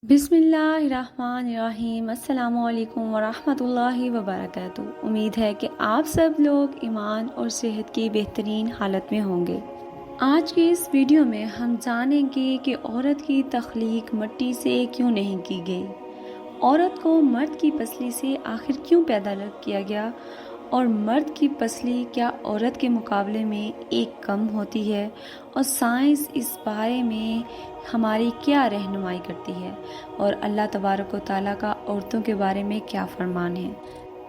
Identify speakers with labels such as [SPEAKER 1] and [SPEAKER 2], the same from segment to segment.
[SPEAKER 1] بسم اللہ الرحمن الرحیم۔ السلام علیکم ورحمۃ اللہ وبرکاتہ۔ امید ہے کہ آپ سب لوگ ایمان اور صحت کی بہترین حالت میں ہوں گے۔ آج کی اس ویڈیو میں ہم جانیں گے کہ عورت کی تخلیق مٹی سے کیوں نہیں کی گئی، عورت کو مرد کی پسلی سے آخر کیوں پیدا کیا گیا، اور مرد کی پسلی کیا عورت کے مقابلے میں ایک کم ہوتی ہے، اور سائنس اس بارے میں ہماری کیا رہنمائی کرتی ہے، اور اللہ تبارک و تعالیٰ کا عورتوں کے بارے میں کیا فرمان ہے۔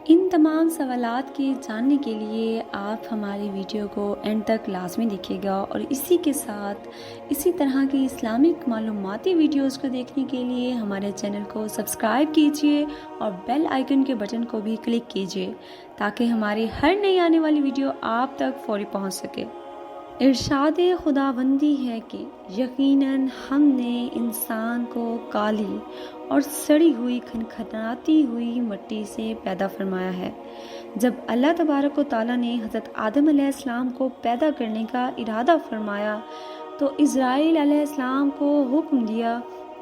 [SPEAKER 1] ان تمام سوالات کے جاننے کے لیے آپ ہماری ویڈیو کو اینڈ تک لازمی دیکھیے گا، اور اسی کے ساتھ اسی طرح کی اسلامک معلوماتی ویڈیوز کو دیکھنے کے لیے ہمارے چینل کو سبسکرائب کیجیے اور بیل آئیکن کے بٹن کو بھی کلک کیجیے تاکہ ہماری ہر نئی آنے والی ویڈیو آپ تک فوری پہنچ سکے۔ ارشاد خداوندی ہے کہ یقیناً ہم نے انسان کو کالی اور سڑی ہوئی کھنکھناتی ہوئی مٹی سے پیدا فرمایا ہے۔ جب اللہ تبارک و تعالیٰ نے حضرت آدم علیہ السلام کو پیدا کرنے کا ارادہ فرمایا تو اسرائیل علیہ السلام کو حکم دیا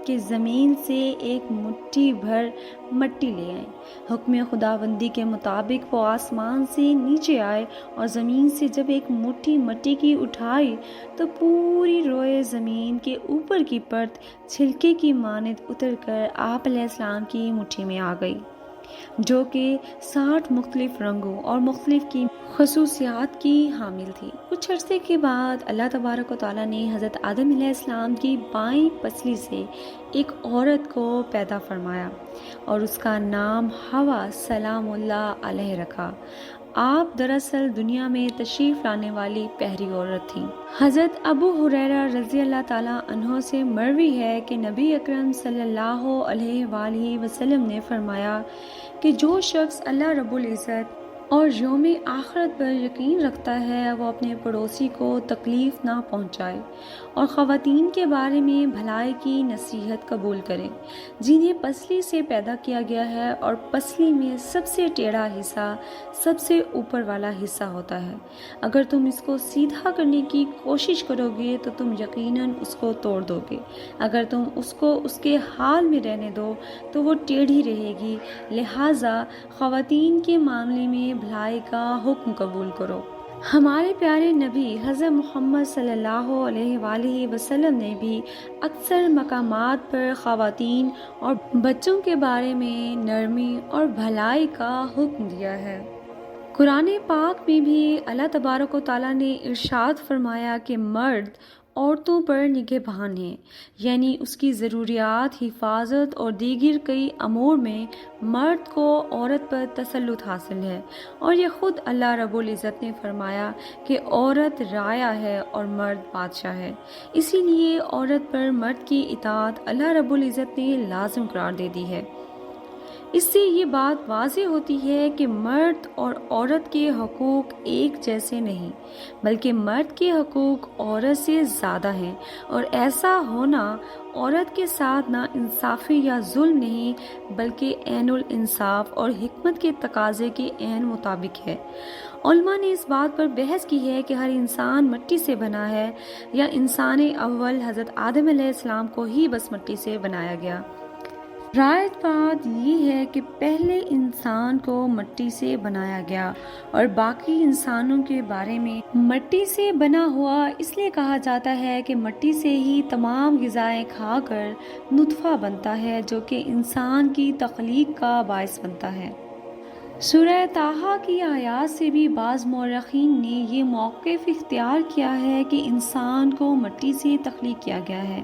[SPEAKER 1] کہ زمین سے ایک مٹھی بھر مٹی لے آئیں۔ حکم خداوندی کے مطابق وہ آسمان سے نیچے آئے اور زمین سے جب ایک مٹھی مٹی کی اٹھائی تو پوری روئے زمین کے اوپر کی پرت چھلکے کی مانند اتر کر آپ علیہ السلام کی مٹھی میں آ گئی، جو کہ 60 مختلف رنگوں اور مختلف کی خصوصیات کی حامل تھی۔ کچھ عرصے کے بعد اللہ تبارک و تعالیٰ نے حضرت آدم علیہ السلام کی بائیں پسلی سے ایک عورت کو پیدا فرمایا اور اس کا نام حوا سلام اللہ علیہ رکھا۔ آپ دراصل دنیا میں تشریف لانے والی پہلی عورت تھیں۔ حضرت ابو ہریرہ رضی اللہ تعالیٰ عنہ سے مروی ہے کہ نبی اکرم صلی اللہ علیہ وآلہ وسلم نے فرمایا کہ جو شخص اللہ رب العزت اور یوم آخرت پر یقین رکھتا ہے وہ اپنے پڑوسی کو تکلیف نہ پہنچائے اور خواتین کے بارے میں بھلائی کی نصیحت قبول کرے جنہیں پسلی سے پیدا کیا گیا ہے، اور پسلی میں سب سے ٹیڑھا حصہ سب سے اوپر والا حصہ ہوتا ہے۔ اگر تم اس کو سیدھا کرنے کی کوشش کرو گے تو تم یقیناً اس کو توڑ دو گے، اگر تم اس کو اس کے حال میں رہنے دو تو وہ ٹیڑھی رہے گی، لہٰذا خواتین کے معاملے میں بھلائی کا حکم قبول کرو۔ ہمارے پیارے نبی حضرت محمد صلی اللہ علیہ وآلہ وسلم نے بھی اکثر مقامات پر خواتین اور بچوں کے بارے میں نرمی اور بھلائی کا حکم دیا ہے۔ قرآن پاک میں بھی اللہ تبارک و تعالیٰ نے ارشاد فرمایا کہ مرد عورتوں پر نگہبان ہے، یعنی اس کی ضروریات، حفاظت اور دیگر کئی امور میں مرد کو عورت پر تسلط حاصل ہے، اور یہ خود اللہ رب العزت نے فرمایا کہ عورت راعیہ ہے اور مرد بادشاہ ہے۔ اسی لیے عورت پر مرد کی اطاعت اللہ رب العزت نے لازم قرار دے دی ہے۔ اس سے یہ بات واضح ہوتی ہے کہ مرد اور عورت کے حقوق ایک جیسے نہیں، بلکہ مرد کے حقوق عورت سے زیادہ ہیں، اور ایسا ہونا عورت کے ساتھ نا انصافی یا ظلم نہیں بلکہ عین الانصاف اور حکمت کے تقاضے کے عین مطابق ہے۔ علماء نے اس بات پر بحث کی ہے کہ ہر انسان مٹی سے بنا ہے یا انسان اول حضرت آدم علیہ السلام کو ہی بس مٹی سے بنایا گیا۔ رائج بات یہ ہے کہ پہلے انسان کو مٹی سے بنایا گیا اور باقی انسانوں کے بارے میں مٹی سے بنا ہوا اس لیے کہا جاتا ہے کہ مٹی سے ہی تمام غذائیں کھا کر نطفہ بنتا ہے جو کہ انسان کی تخلیق کا باعث بنتا ہے۔ سورہ طٰہٰ کی آیات سے بھی بعض مورخین نے یہ موقف اختیار کیا ہے کہ انسان کو مٹی سے تخلیق کیا گیا ہے۔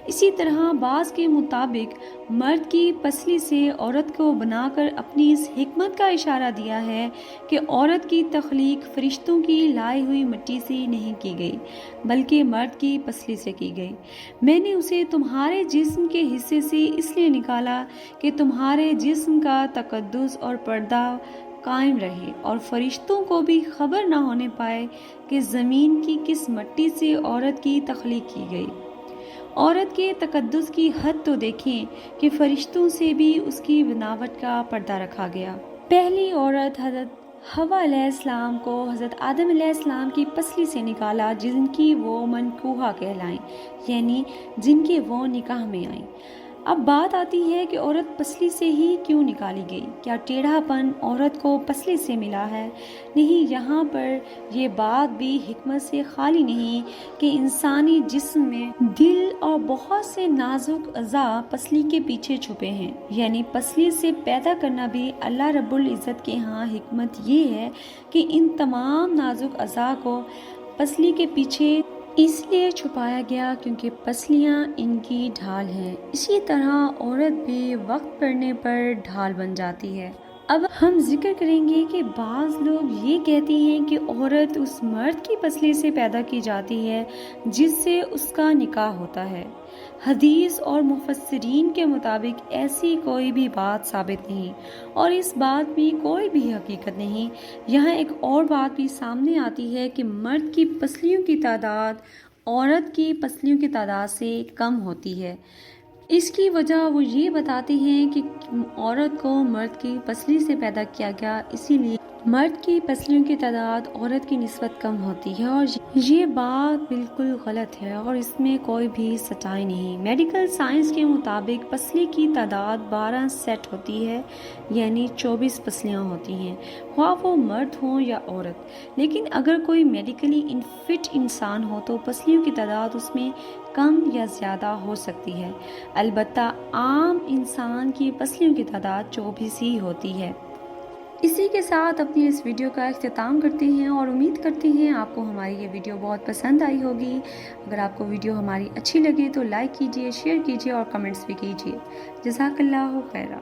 [SPEAKER 1] اسی طرح بعض کے مطابق مرد کی پسلی سے عورت کو بنا کر اپنی اس حکمت کا اشارہ دیا ہے کہ عورت کی تخلیق فرشتوں کی لائی ہوئی مٹی سے نہیں کی گئی بلکہ مرد کی پسلی سے کی گئی۔ میں نے اسے تمہارے جسم کے حصے سے اس لیے نکالا کہ تمہارے جسم کا تقدس اور پردہ قائم رہے اور فرشتوں کو بھی خبر نہ ہونے پائے کہ زمین کی کس مٹی سے عورت کی تخلیق کی گئی۔ عورت کے تقدس کی حد تو دیکھیں کہ فرشتوں سے بھی اس کی بناوٹ کا پردہ رکھا گیا۔ پہلی عورت حضرت حوا علیہ السلام کو حضرت آدم علیہ السلام کی پسلی سے نکالا جن کی وہ منکوحہ کہلائیں، یعنی جن کے وہ نکاح میں آئیں۔ اب بات آتی ہے کہ عورت پسلی سے ہی کیوں نکالی گئی؟ کیا ٹیڑھا پن عورت کو پسلی سے ملا ہے؟ نہیں، یہاں پر یہ بات بھی حکمت سے خالی نہیں کہ انسانی جسم میں دل اور بہت سے نازک اعضاء پسلی کے پیچھے چھپے ہیں، یعنی پسلی سے پیدا کرنا بھی اللہ رب العزت کے ہاں حکمت یہ ہے کہ ان تمام نازک اعضاء کو پسلی کے پیچھے اس لیے چھپایا گیا کیونکہ پسلیاں ان کی ڈھال ہیں۔ اسی طرح عورت بھی وقت پڑنے پر ڈھال بن جاتی ہے۔ اب ہم ذکر کریں گے کہ بعض لوگ یہ کہتی ہیں کہ عورت اس مرد کی پسلی سے پیدا کی جاتی ہے جس سے اس کا نکاح ہوتا ہے۔ حدیث اور مفسرین کے مطابق ایسی کوئی بھی بات ثابت نہیں اور اس بات میں کوئی بھی حقیقت نہیں۔ یہاں ایک اور بات بھی سامنے آتی ہے کہ مرد کی پسلیوں کی تعداد عورت کی پسلیوں کی تعداد سے کم ہوتی ہے۔ اس کی وجہ وہ یہ بتاتے ہیں کہ عورت کو مرد کی پسلی سے پیدا کیا گیا، اسی لیے مرد کی پسلیوں کی تعداد عورت کی نسبت کم ہوتی ہے، اور یہ بات بالکل غلط ہے اور اس میں کوئی بھی سچائی نہیں۔ میڈیکل سائنس کے مطابق پسلی کی تعداد 12 سیٹ ہوتی ہے، یعنی 24 پسلیاں ہوتی ہیں، خواہ وہ مرد ہوں یا عورت۔ لیکن اگر کوئی میڈیکلی انفٹ انسان ہو تو پسلیوں کی تعداد اس میں کم یا زیادہ ہو سکتی ہے، البتہ عام انسان کی پسلیوں کی تعداد 24 ہی ہوتی ہے۔ اسی کے ساتھ اپنی اس ویڈیو کا اختتام کرتے ہیں اور امید کرتے ہیں آپ کو ہماری یہ ویڈیو بہت پسند آئی ہوگی۔ اگر آپ کو ویڈیو ہماری اچھی لگے تو لائک کیجیے، شیئر کیجیے اور کمنٹس بھی کیجیے۔ جزاک اللہ خیرہ۔